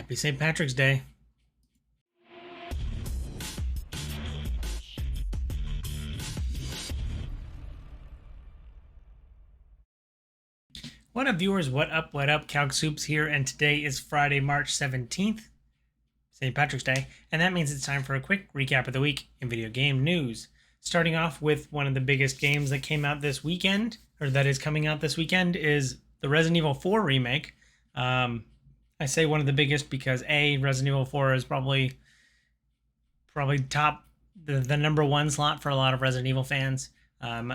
Happy St. Patrick's Day. What up, viewers? What up? What up? Calc Soups here, and today is Friday, March 17th, St. Patrick's Day, and that means it's time for a quick recap of the week in video game news. Starting off with one of the biggest games that came out this weekend, or that is coming out this weekend, is the Resident Evil 4 remake. I say one of the biggest because Resident Evil 4 is probably top the number one slot for a lot of Resident Evil fans.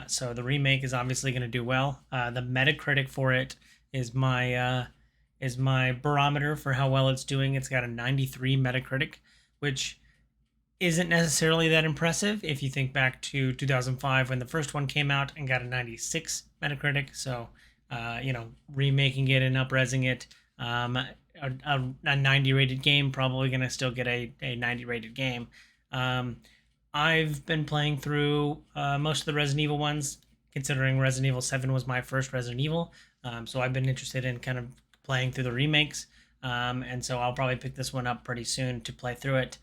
So the remake is obviously going to do well. The Metacritic for it is my barometer for how well it's doing. It's got a 93 Metacritic, which isn't necessarily that impressive if you think back to 2005 when the first one came out and got a 96 Metacritic. So, remaking it and up-resing it, a 90 rated game probably going to still get a 90 rated game. I've been playing through most of the Resident Evil ones, considering Resident Evil 7 was my first Resident Evil. So I've been interested in kind of playing through the remakes. And so I'll probably pick this one up pretty soon to play through it,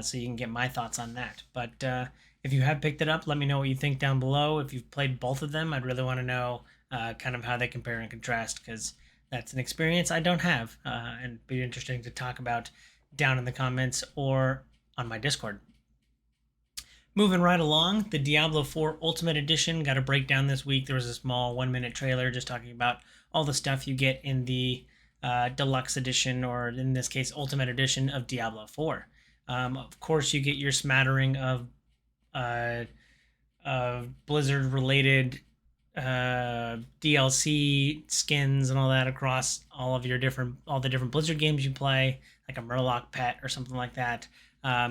so you can get my thoughts on that. But if you have picked it up, let me know what you think down below. If you've played both of them, I'd really want to know kind of how they compare and contrast, because that's an experience I don't have, and be interesting to talk about down in the comments or on my Discord. Moving right along, the Diablo 4 Ultimate Edition got a breakdown this week. There was a small 1-minute trailer just talking about all the stuff you get in the Deluxe Edition, or in this case, Ultimate Edition of Diablo 4. Of course, you get your smattering of Blizzard-related DLC skins and all that across all the different Blizzard games you play, like a Murloc pet or something like that.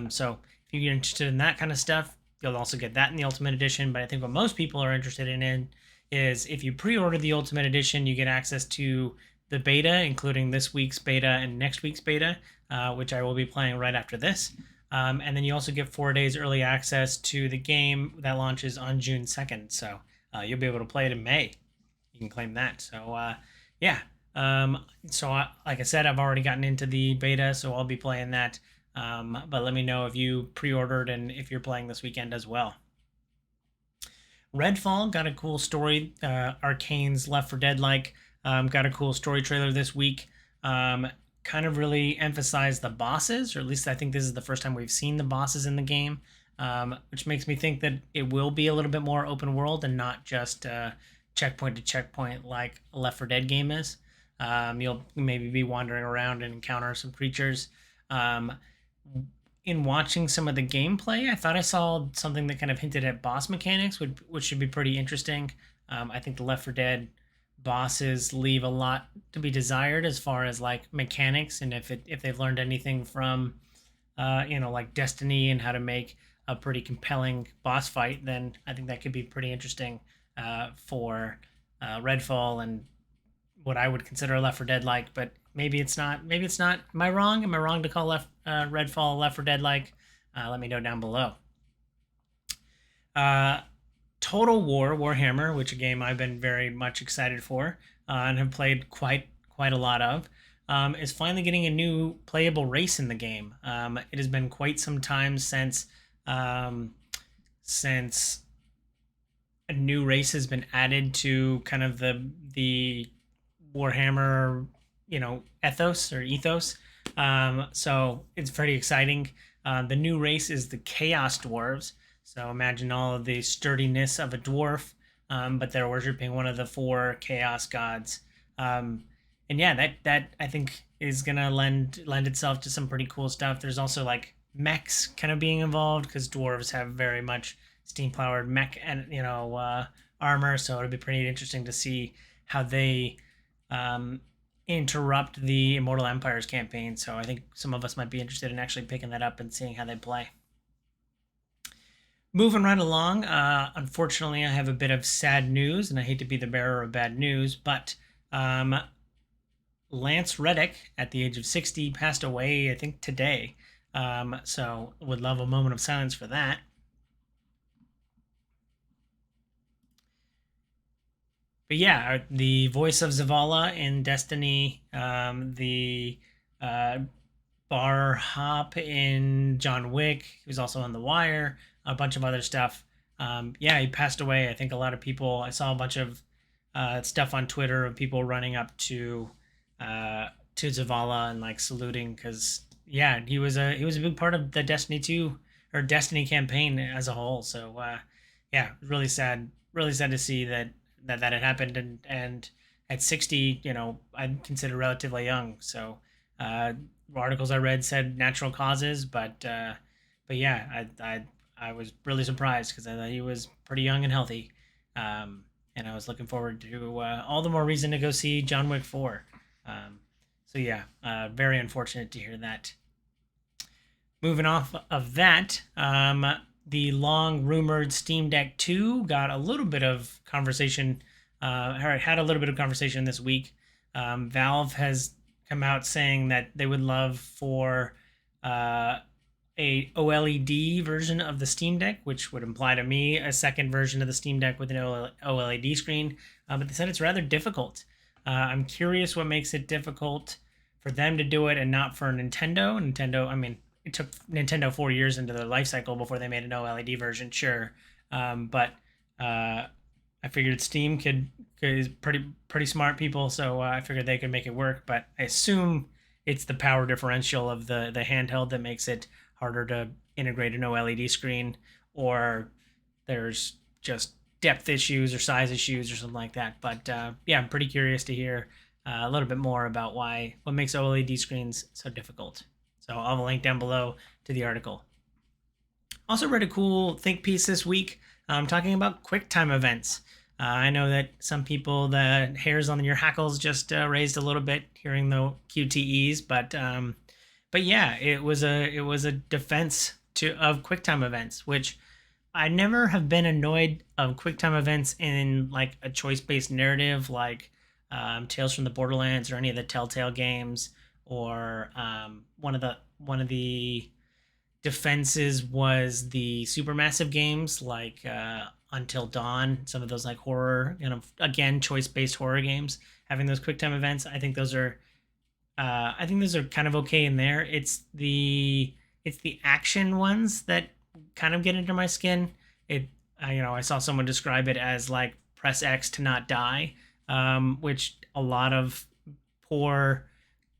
So if you're interested in that kind of stuff, you'll also get that in the Ultimate Edition. But I think what most people are interested in is if you pre-order the Ultimate Edition, you get access to the beta, including this week's beta and next week's beta, which I will be playing right after this. And then you also get 4 days early access to the game that launches on June 2nd. So you'll be able to play it in May. You can claim that. So yeah. Like I said, I've already gotten into the beta, so I'll be playing that. But let me know if you pre-ordered and if you're playing this weekend as well. Redfall got a cool story. Arcane's Left 4 Dead-like got a cool story trailer this week. Kind of really emphasized the bosses, or at least I think this is the first time we've seen the bosses in the game, which makes me think that it will be a little bit more open world and not just checkpoint to checkpoint like a Left 4 Dead game is. You'll maybe be wandering around and encounter some creatures. In watching some of the gameplay, I thought I saw something that kind of hinted at boss mechanics, which should be pretty interesting. I think the Left 4 Dead bosses leave a lot to be desired as far as like mechanics, and if they've learned anything from like Destiny and how to make a pretty compelling boss fight, then I think that could be pretty interesting for Redfall and what I would consider a Left 4 Dead like, but maybe it's not. Maybe it's not. Am I wrong? Am I wrong to call Redfall Left 4 Dead like? Let me know down below. Total War Warhammer, which a game I've been very much excited for and have played quite a lot of, is finally getting a new playable race in the game. It has been quite some time since a new race has been added to kind of the Warhammer, ethos. So it's pretty exciting. The new race is the Chaos Dwarves. So imagine all of the sturdiness of a dwarf, but they're worshiping one of the 4 chaos gods. And yeah, that I think is gonna lend itself to some pretty cool stuff. There's also like mechs kind of being involved, because dwarves have very much steam-powered mech and armor. So it'll be pretty interesting to see how they interrupt the Immortal Empires campaign. So I think some of us might be interested in actually picking that up and seeing how they play. Moving right along, unfortunately, I have a bit of sad news, and I hate to be the bearer of bad news, but Lance Reddick, at the age of 60, passed away, I think, today. So would love a moment of silence for that. But yeah, the voice of Zavala in Destiny, the bar hop in John Wick. He was also on The Wire, a bunch of other stuff. Yeah, he passed away. I think a lot of people. I saw a bunch of stuff on Twitter of people running up to Zavala and like saluting because yeah, he was a big part of the Destiny 2 or Destiny campaign as a whole. So yeah, really sad to see that had happened and at 60, I'd consider relatively young. So uh, articles I read said natural causes, but yeah, I was really surprised because I thought he was pretty young and healthy, and I was looking forward to all the more reason to go see John Wick 4. So yeah, very unfortunate to hear that. Moving off of that, the long rumored Steam Deck 2 got a little bit of conversation, had a little bit of conversation this week. Valve has come out saying that they would love for uh, a OLED version of the Steam Deck, which would imply to me a second version of the Steam Deck with an OLED screen. But they said it's rather difficult. I'm curious what makes it difficult for them to do it and not for Nintendo. Nintendo, I mean, it took Nintendo 4 years into their life cycle before they made an OLED version, sure. But I figured Steam is pretty smart people, so I figured they could make it work. But I assume it's the power differential of the handheld that makes it harder to integrate an OLED screen, or there's just depth issues or size issues or something like that. But yeah, I'm pretty curious to hear a little bit more about what makes OLED screens so difficult. So I'll have a link down below to the article. Also read a cool think piece this week talking about QuickTime events. I know that some people, the hairs on your hackles just raised a little bit hearing the QTEs, but yeah, it was a defense of QuickTime events, which I never have been annoyed of QuickTime events in like a choice-based narrative like Tales from the Borderlands or any of the Telltale games, or one of the defenses was the supermassive games like Until Dawn, some of those like horror, again choice-based horror games. Having those QuickTime events, I think those are kind of okay in there. It's the action ones that kind of get into my skin. I saw someone describe it as like press X to not die, which a lot of poor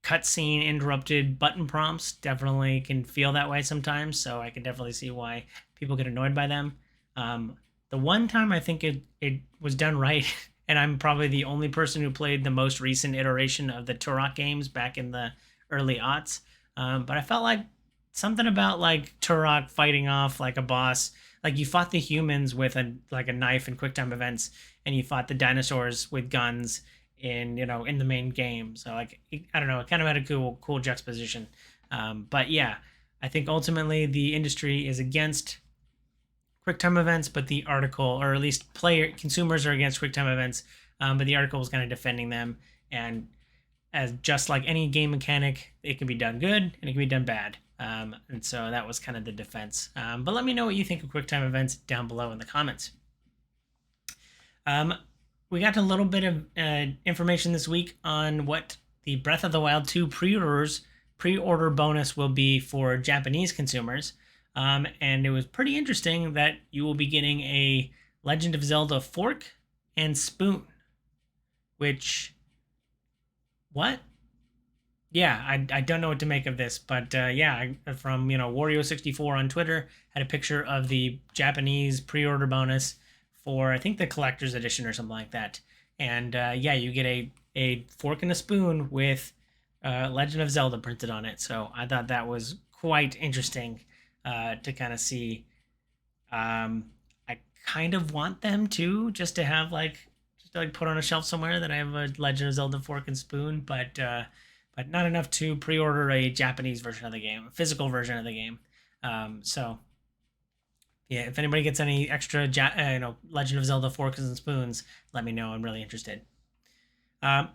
cutscene interrupted button prompts definitely can feel that way sometimes. So I can definitely see why people get annoyed by them. The one time I think it was done right, and I'm probably the only person who played the most recent iteration of the Turok games back in the early aughts. But I felt like something about like Turok fighting off like a boss. Like you fought the humans with a knife in QuickTime events, and you fought the dinosaurs with guns in the main game. So like I don't know, it kind of had a cool juxtaposition. But yeah, I think ultimately the industry is against QuickTime events, but the article, or at least consumers are against QuickTime events, but the article was kind of defending them. And as just like any game mechanic, it can be done good and it can be done bad. And so that was kind of the defense. But let me know what you think of QuickTime events down below in the comments. We got a little bit of information this week on what the Breath of the Wild 2 pre-order bonus will be for Japanese consumers. And it was pretty interesting that you will be getting a Legend of Zelda fork and spoon. Which, what? Yeah, I don't know what to make of this, but yeah, from Wario64 on Twitter had a picture of the Japanese pre-order bonus for I think the collector's edition or something like that, and yeah, you get a fork and a spoon with Legend of Zelda printed on it. So I thought that was quite interesting to kind of see. I kind of want them to just to have like put on a shelf somewhere that I have a Legend of Zelda fork and spoon, but not enough to pre-order a Japanese version of the game, a physical version of the game. So yeah, if anybody gets any extra Legend of Zelda forks and spoons, let me know. I'm really interested.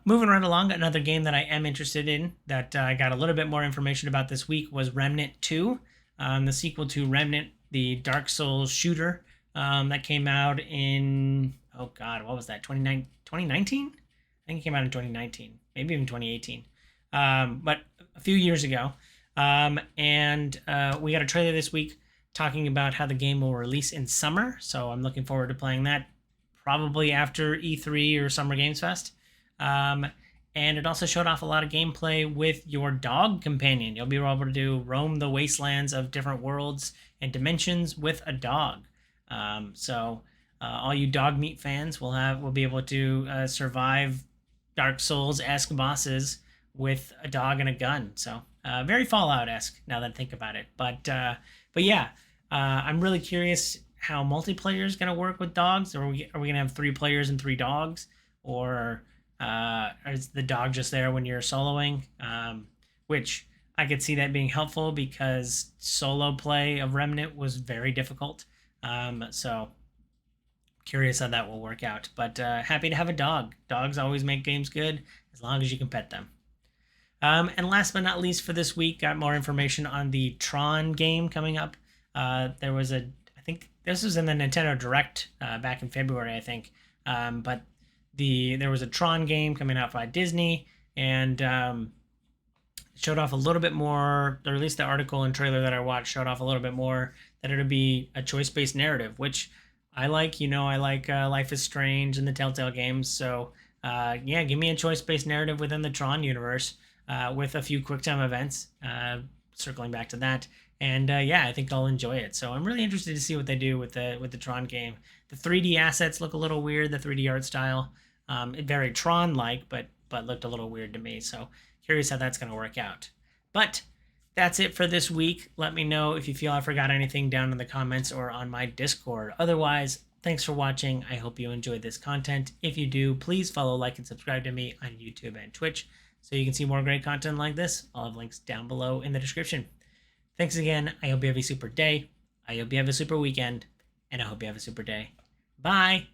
Moving right along, another game that I am interested in that I got a little bit more information about this week was Remnant 2, the sequel to Remnant, the Dark Souls shooter that came out in, oh God, what was that, 2019? I think it came out in 2019, maybe even 2018. But a few years ago. And we got a trailer this week talking about how the game will release in summer. So I'm looking forward to playing that probably after E3 or Summer Games Fest. Um, and it also showed off a lot of gameplay with your dog companion. You'll be able to roam the wastelands of different worlds and dimensions with a dog. All you dog meat fans will be able to survive Dark Souls esque bosses with a dog and a gun. So very Fallout esque now that I think about it. But yeah, I'm really curious how multiplayer is going to work with dogs. Are we going to have 3 players and 3 dogs, or is the dog just there when you're soloing? Which I could see that being helpful because solo play of Remnant was very difficult. So curious how that will work out. But happy to have a dog. Dogs always make games good as long as you can pet them. And last but not least for this week, got more information on the Tron game coming up. I think this was in the Nintendo Direct back in February, I think. But there was a Tron game coming out by Disney, and showed off a little bit more, or at least the article and trailer that I watched showed off a little bit more that it would be a choice-based narrative, which I like. I like Life is Strange and the Telltale games. So yeah, give me a choice-based narrative within the Tron universe with a few QuickTime events. Circling back to that, and yeah, I think I'll enjoy it. So I'm really interested to see what they do with the Tron game. The 3D assets look a little weird. The 3D art style, very Tron-like, but looked a little weird to me. So curious how that's going to work out. But that's it for this week. Let me know if you feel I forgot anything down in the comments or on my Discord. Otherwise, thanks for watching. I hope you enjoyed this content. If you do, please follow, like, and subscribe to me on YouTube and Twitch so you can see more great content like this. I'll have links down below in the description. Thanks again. I hope you have a super day. I hope you have a super weekend. And I hope you have a super day. Bye.